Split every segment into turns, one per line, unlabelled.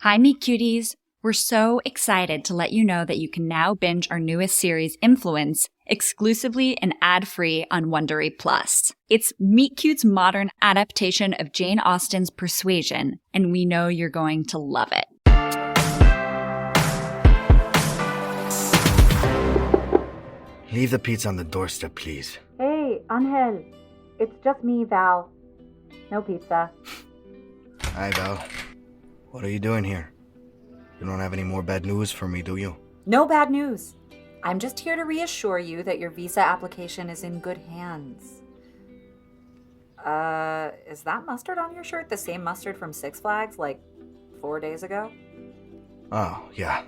Hi, Meet Cuties! We're so excited to let you know that you can now binge our newest series, Influence, exclusively and ad-free on Wondery Plus. It's Meet Cute's modern adaptation of Jane Austen's Persuasion, and we know you're going to love it.
Leave the pizza on the doorstep, please.
Hey, Angel. It's just me, Val. No pizza.
Hi, Val. What are you doing here? You don't have any more bad news for me, do you?
No bad news. I'm just here to reassure you that your visa application is in good hands. Is that mustard on your shirt the same mustard from Six Flags, like 4 days ago?
Oh, yeah.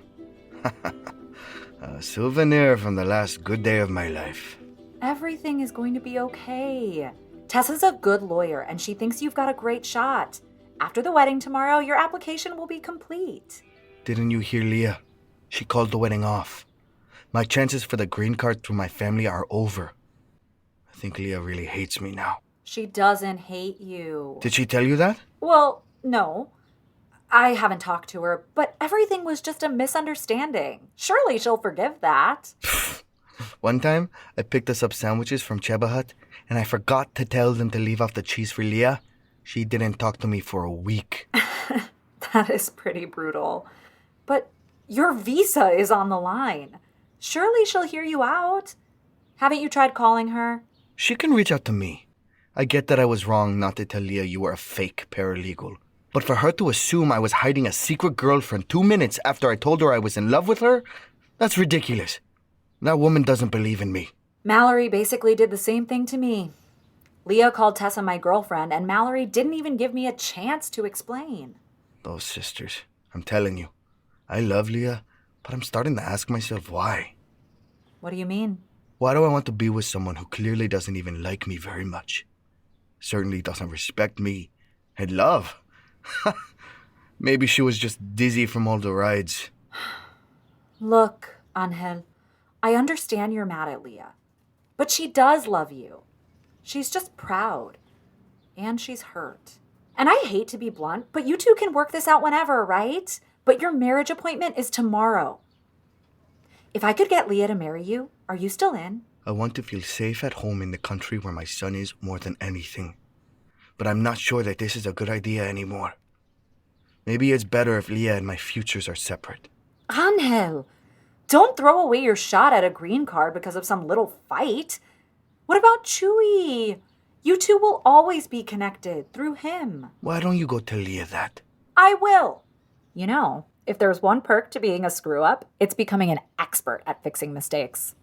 A souvenir from the last good day of my life.
Everything is going to be okay. Tessa's a good lawyer, and she thinks you've got a great shot. After the wedding tomorrow, your application will be complete.
Didn't you hear Leah? She called the wedding off. My chances for the green card through my family are over. I think Leah really hates me now.
She doesn't hate you.
Did she tell you that?
Well, no. I haven't talked to her, but everything was just a misunderstanding. Surely she'll forgive that.
One time, I picked us up sandwiches from Cheba Hut, and I forgot to tell them to leave off the cheese for Leah. She didn't talk to me for a week.
That is pretty brutal. But your visa is on the line. Surely she'll hear you out. Haven't you tried calling her?
She can reach out to me. I get that I was wrong not to tell Leah you were a fake paralegal. But for her to assume I was hiding a secret girlfriend 2 minutes after I told her I was in love with her, that's ridiculous. That woman doesn't believe in me.
Mallory basically did the same thing to me. Leah called Tessa my girlfriend, and Mallory didn't even give me a chance to explain.
Those sisters. I'm telling you. I love Leah, but I'm starting to ask myself why.
What do you mean?
Why do I want to be with someone who clearly doesn't even like me very much? Certainly doesn't respect me. And love. Maybe she was just dizzy from all the rides.
Look, Angel, I understand you're mad at Leah, but she does love you. She's just proud. And she's hurt. And I hate to be blunt, but you two can work this out whenever, right? But your marriage appointment is tomorrow. If I could get Leah to marry you, are you still in?
I want to feel safe at home in the country where my son is more than anything. But I'm not sure that this is a good idea anymore. Maybe it's better if Leah and my futures are separate.
Angel, don't throw away your shot at a green card because of some little fight. What about Chewy? You two will always be connected through him.
Why don't you go tell Leah that?
I will. You know, if there's one perk to being a screw-up, it's becoming an expert at fixing mistakes.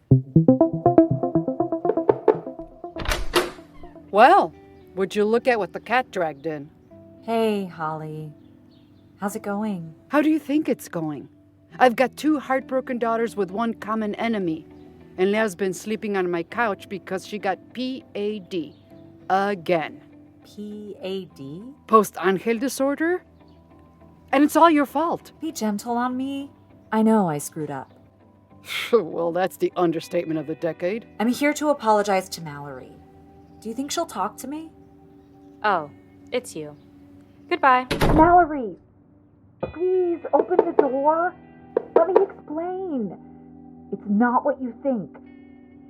Well, would you look at what the cat dragged in?
Hey, Holly. How's it going?
How do you think it's going? I've got 2 heartbroken daughters with one common enemy. And Leah's been sleeping on my couch because she got PAD. Again.
PAD?
Post-Angel disorder? And it's all your fault.
Be gentle on me. I know I screwed up.
Well, that's the understatement of the decade.
I'm here to apologize to Mallory. Do you think she'll talk to me?
Oh, it's you. Goodbye.
Mallory! Please, open the door. Let me explain. It's not what you think.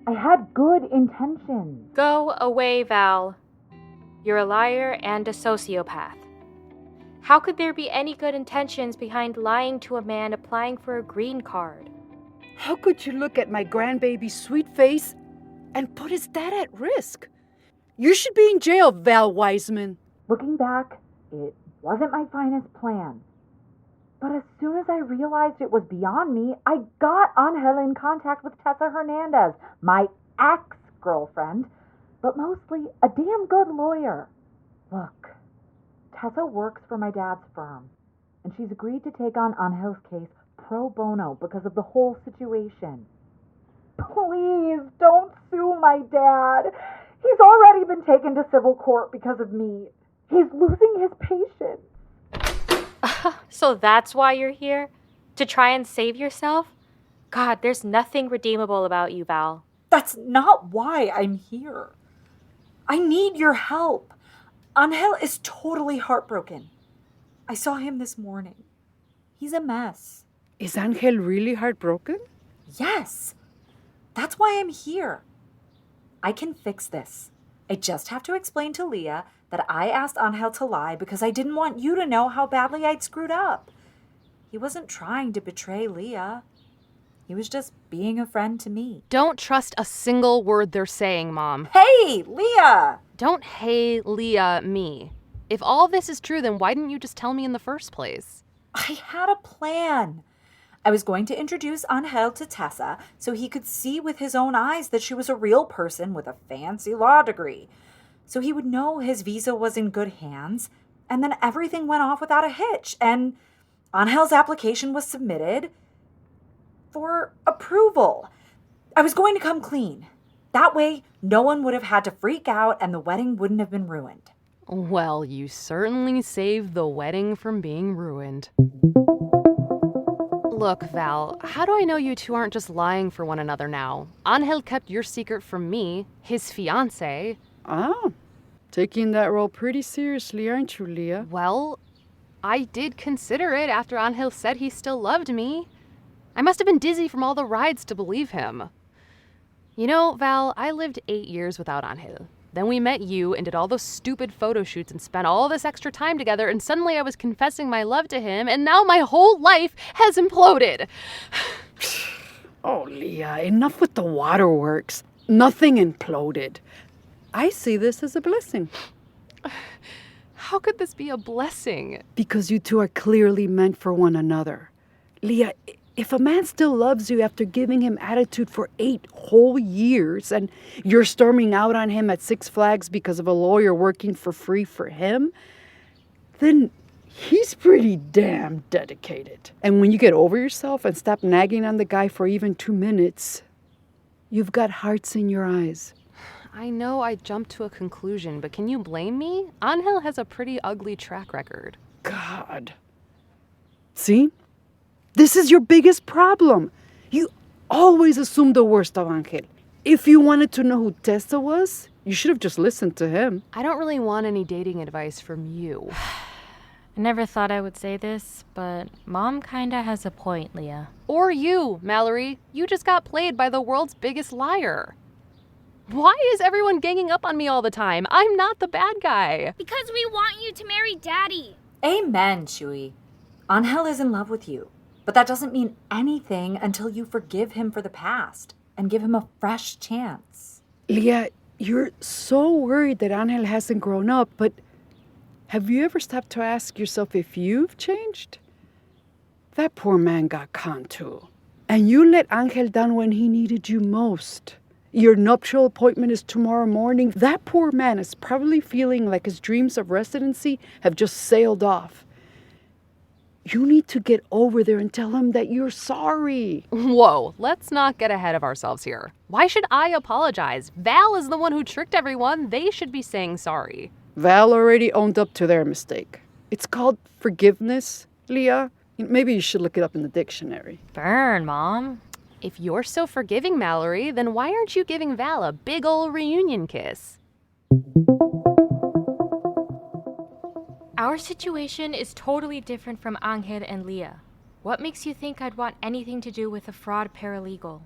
I had good intentions.
Go away, Val. You're a liar and a sociopath. How could there be any good intentions behind lying to a man applying for a green card?
How could you look at my grandbaby's sweet face and put his dad at risk? You should be in jail, Val Wiseman.
Looking back, it wasn't my finest plan. But as soon as I realized it was beyond me, I got Angel in contact with Tessa Hernandez, my ex-girlfriend, but mostly a damn good lawyer. Look, Tessa works for my dad's firm, and she's agreed to take on Angel's case pro bono because of the whole situation. Please don't sue my dad. He's already been taken to civil court because of me. He's losing his patience.
So that's why you're here? To try and save yourself? God, there's nothing redeemable about you, Val.
That's not why I'm here. I need your help. Angel is totally heartbroken. I saw him this morning. He's a mess.
Is Angel really heartbroken?
Yes. That's why I'm here. I can fix this. I just have to explain to Leah that I asked Angel to lie because I didn't want you to know how badly I'd screwed up. He wasn't trying to betray Leah. He was just being a friend to me.
Don't trust a single word they're saying, Mom.
Hey, Leah!
Don't hey Leah me. If all this is true, then why didn't you just tell me in the first place?
I had a plan. I was going to introduce Angel to Tessa so he could see with his own eyes that she was a real person with a fancy law degree. So he would know his visa was in good hands, and then everything went off without a hitch, and Angel's application was submitted for approval. I was going to come clean. That way, no one would have had to freak out and the wedding wouldn't have been ruined.
Well, you certainly saved the wedding from being ruined. Look, Val, how do I know you two aren't just lying for one another now? Angel kept your secret from me, his fiancé.
Ah, taking that role pretty seriously, aren't you, Leah?
Well, I did consider it after Angel said he still loved me. I must have been dizzy from all the rides to believe him. You know, Val, I lived 8 years without Angel. Then we met you and did all those stupid photo shoots and spent all this extra time together, and suddenly I was confessing my love to him, and now my whole life has imploded.
Oh, Leah, enough with the waterworks. Nothing imploded. I see this as a blessing.
How could this be a blessing?
Because you two are clearly meant for one another. Leah, if a man still loves you after giving him attitude for 8 whole years and you're storming out on him at Six Flags because of a lawyer working for free for him, then he's pretty damn dedicated. And when you get over yourself and stop nagging on the guy for even 2 minutes, you've got hearts in your eyes.
I know I jumped to a conclusion, but can you blame me? Angel has a pretty ugly track record.
God. See? This is your biggest problem. You always assume the worst of Angel. If you wanted to know who Tessa was, you should have just listened to him.
I don't really want any dating advice from you.
I never thought I would say this, but Mom kinda has a point, Leah.
Or you, Mallory. You just got played by the world's biggest liar. Why is everyone ganging up on me all the time? I'm not the bad guy.
Because we want you to marry Daddy.
Amen, Shui. Angel is in love with you. But that doesn't mean anything until you forgive him for the past and give him a fresh chance.
Leah, you're so worried that Angel hasn't grown up, but have you ever stopped to ask yourself if you've changed? That poor man got conned too. And you let Angel down when he needed you most. Your nuptial appointment is tomorrow morning. That poor man is probably feeling like his dreams of residency have just sailed off. You need to get over there and tell him that you're sorry.
Whoa, let's not get ahead of ourselves here. Why should I apologize? Val is the one who tricked everyone. They should be saying sorry.
Val already owned up to their mistake. It's called forgiveness, Leah. Maybe you should look it up in the dictionary.
Burn, Mom.
If you're so forgiving, Mallory, then why aren't you giving Val a big ol' reunion kiss?
Our situation is totally different from Angel and Leah. What makes you think I'd want anything to do with a fraud paralegal?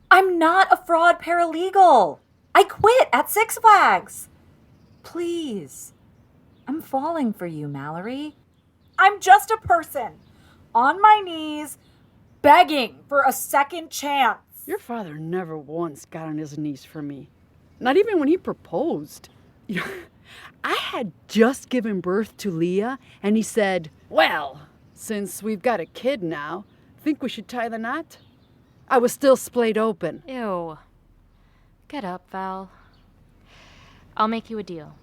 I'm not a fraud paralegal. I quit at Six Flags. Please. I'm falling for you, Mallory. I'm just a person on my knees begging for a second chance.
Your father never once got on his knees for me. Not even when he proposed. You know, I had just given birth to Leah, and he said, well, since we've got a kid now, think we should tie the knot? I was still splayed open.
Ew. Get up, Val. I'll make you a deal.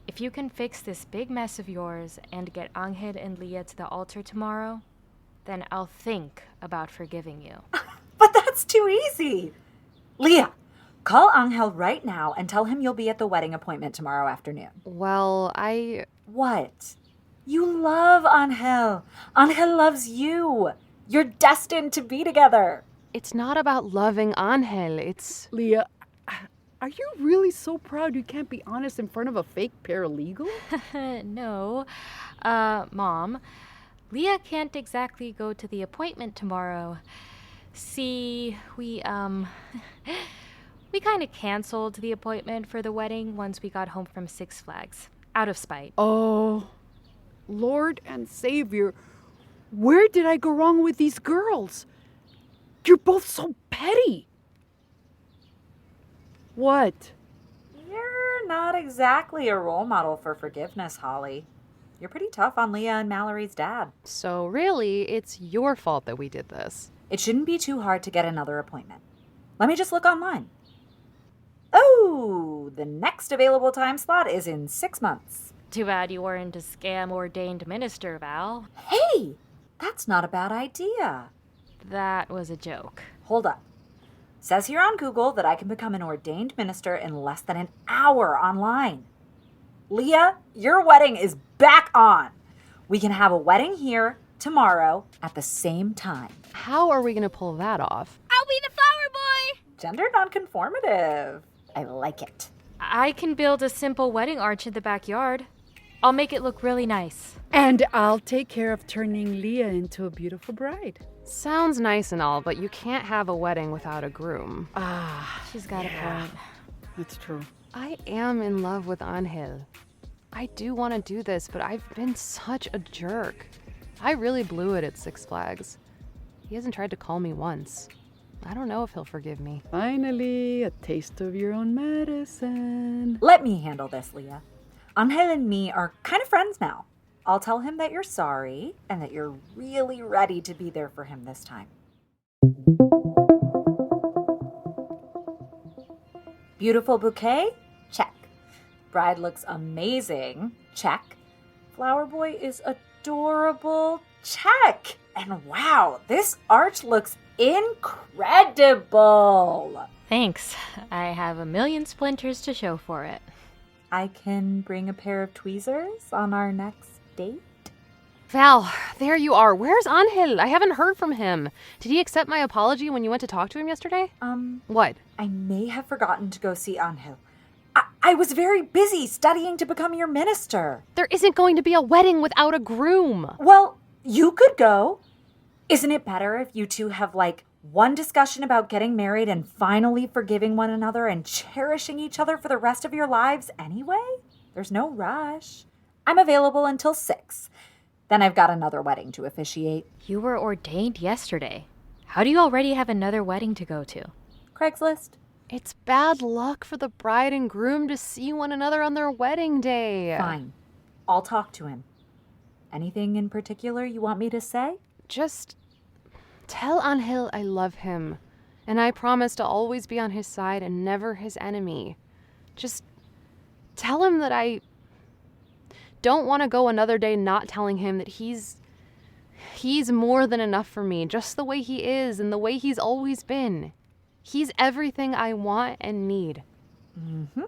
If you can fix this big mess of yours and get Angel and Leah to the altar tomorrow, then I'll think about forgiving you.
But that's too easy. Leah, call Angel right now and tell him you'll be at the wedding appointment tomorrow afternoon.
Well,
What? You love Angel. Angel loves you. You're destined to be together.
It's not about loving Angel, it's...
Leah, are you really so proud you can't be honest in front of a fake paralegal?
No. Mom, Leah can't exactly go to the appointment tomorrow. See, we kind of canceled the appointment for the wedding once we got home from Six Flags, out of spite.
Oh, Lord and Savior, where did I go wrong with these girls? You're both so petty. What?
You're not exactly a role model for forgiveness, Holly. You're pretty tough on Leah and Mallory's dad.
So really, it's your fault that we did this.
It shouldn't be too hard to get another appointment. Let me just look online. Oh, the next available time slot is in 6 months.
Too bad you weren't a scam ordained minister, Val.
Hey, that's not a bad idea.
That was a joke.
Hold up. Says here on Google that I can become an ordained minister in less than an hour online. Leah, your wedding is back on. We can have a wedding here tomorrow at the same time.
How are we going to pull that off?
I'll be the flower boy!
Gender nonconformative. I like it.
I can build a simple wedding arch in the backyard. I'll make it look really nice.
And I'll take care of turning Leah into a beautiful bride.
Sounds nice and all, but you can't have a wedding without a groom.
She's got a point.
That's true.
I am in love with Angel. I do want to do this, but I've been such a jerk. I really blew it at Six Flags. He hasn't tried to call me once. I don't know if he'll forgive me.
Finally, a taste of your own medicine.
Let me handle this, Leah. Angel and me are kind of friends now. I'll tell him that you're sorry and that you're really ready to be there for him this time. Beautiful bouquet? Check. Bride looks amazing? Check. Flower boy is adorable? Check. And wow, this arch looks incredible.
Thanks. I have a million splinters to show for it.
I can bring a pair of tweezers on our next date?
Val, there you are. Where's Angel? I haven't heard from him. Did he accept my apology when you went to talk to him yesterday? What?
I may have forgotten to go see Angel. I was very busy studying to become your minister.
There isn't going to be a wedding without a groom.
Well, you could go. Isn't it better if you two have one discussion about getting married and finally forgiving one another and cherishing each other for the rest of your lives anyway? There's no rush. I'm available until 6. Then I've got another wedding to officiate.
You were ordained yesterday. How do you already have another wedding to go to?
Craigslist.
It's bad luck for the bride and groom to see one another on their wedding day.
Fine. I'll talk to him. Anything in particular you want me to say?
Just tell Angel I love him, and I promise to always be on his side and never his enemy. Just tell him that I don't want to go another day not telling him that he's more than enough for me, just the way he is and the way he's always been. He's everything I want and need.
Mm-hmm.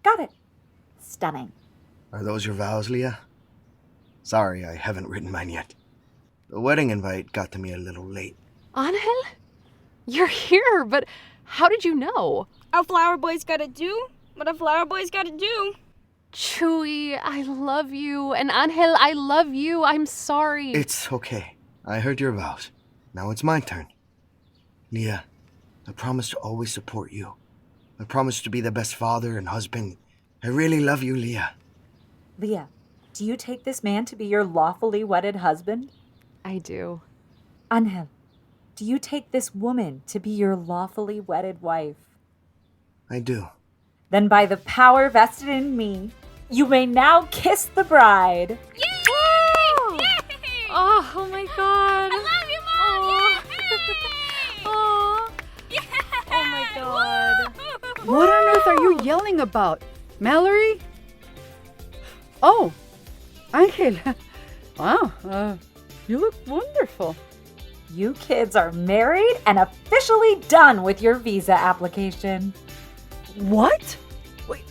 Got it. Stunning.
Are those your vows, Leah? Sorry, I haven't written mine yet. The wedding invite got to me a little late.
Angel? You're here, but how did you know?
A flower boy's gotta do what a flower boy's gotta do.
Chewy, I love you. And Angel, I love you. I'm sorry.
It's okay. I heard your vows. Now it's my turn. Leah, I promise to always support you. I promise to be the best father and husband. I really love you, Leah.
Leah, do you take this man to be your lawfully wedded husband?
I do.
Angel, do you take this woman to be your lawfully wedded wife?
I do.
Then by the power vested in me, you may now kiss the bride.
Yay!
Oh!
Yay!
Oh my god.
I love you, Mom!
Oh.
Yay!
Oh my god.
What on earth are you yelling about? Mallory? Oh, Angel. Wow, you look wonderful.
You kids are married and officially done with your visa application.
What? Wait,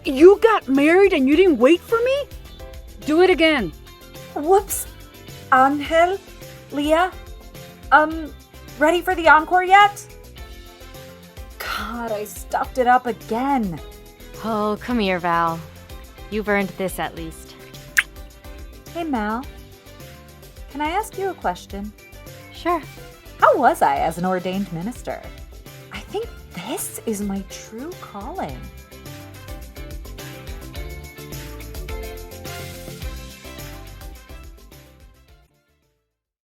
you got married and you didn't wait for me? Do it again.
Whoops. Angel, Leah, ready for the encore yet? God, I stuffed it up again.
Oh, come here, Val. You've earned this at least.
Hey, Mal. Can I ask you a question?
Sure.
How was I as an ordained minister? I think this is my true calling.